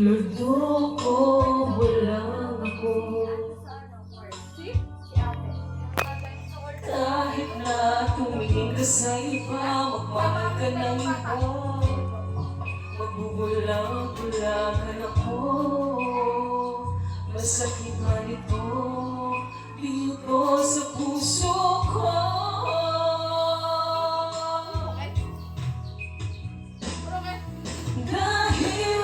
Ludo ko, walang ako. Kahit na tumingin ka sa iba, magmahal ka ng iba, magbubulang-bulagan ako. Masakit man ito dito sa puso ko. Dahil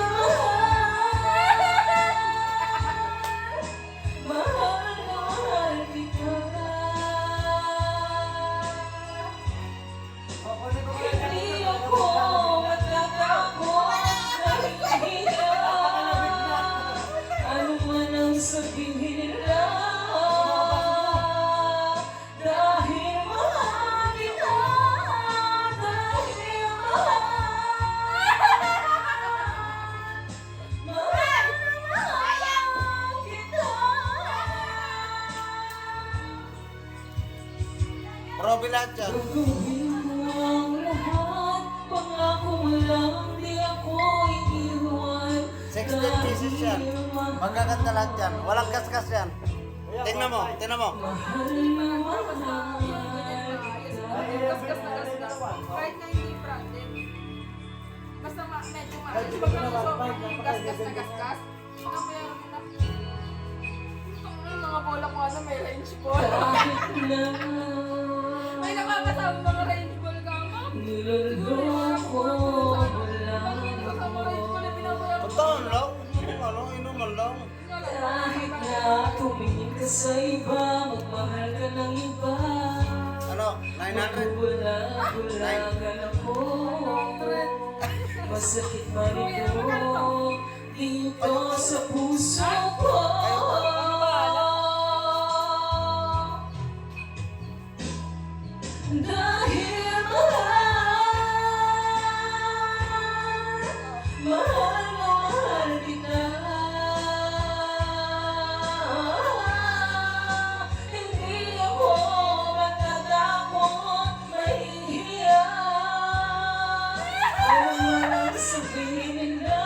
mahal kita. Hindi ako matatakot na hihiya. Ano man ang sabihin nila, dahil mahal kita. Dahil mahal kita. Probe lahat yan. Gagawin mo ang lahat, pangako mo lang di ako iiwan. 16 pieces yan. Magaganda lahat yan. Walang kaskas yan. Tingnan mo, tingnan mo. Mahal na mahal Gasgas na gasgas. Kahit na hindi branded. Basta medyo maalis. Pag sobrang gasgas na gasgas, nabayaran mo na. Ang mga bola ko ano, may range ball. kahit na May nakakasama mga range ball ka mo. niloloko wala Puntahan lang. Inuman lang. kahit na tumingin ka sa iba, magmahal ka ng iba. Ano? 900? Bulagan ako. Masakit man ito dito sa puso ko. Dahil mahal na mahal kita. Hindi ako matatakot, mahihiya. Ano man ang sabihin nila,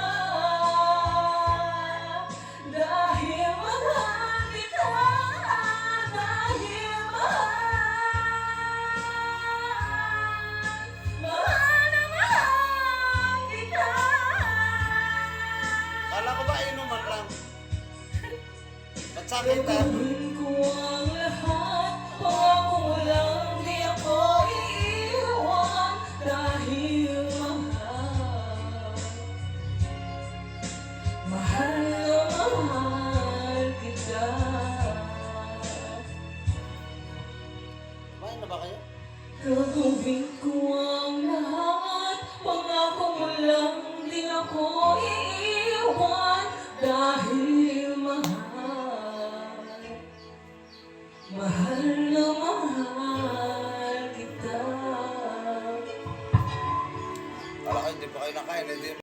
dahil mahal kita. Dahil mahal na mahal kita. Kala ko ba inuman lang? Ba't sa akin tayo? Gagawin ko ang lahat, pangako mo lang di ako iiwan. Dahil mahal na mahal kita. Kumain na ba kayo? Gagawin ko ang lahat, pangako mo lang di ako iiwan. Dahil mahal na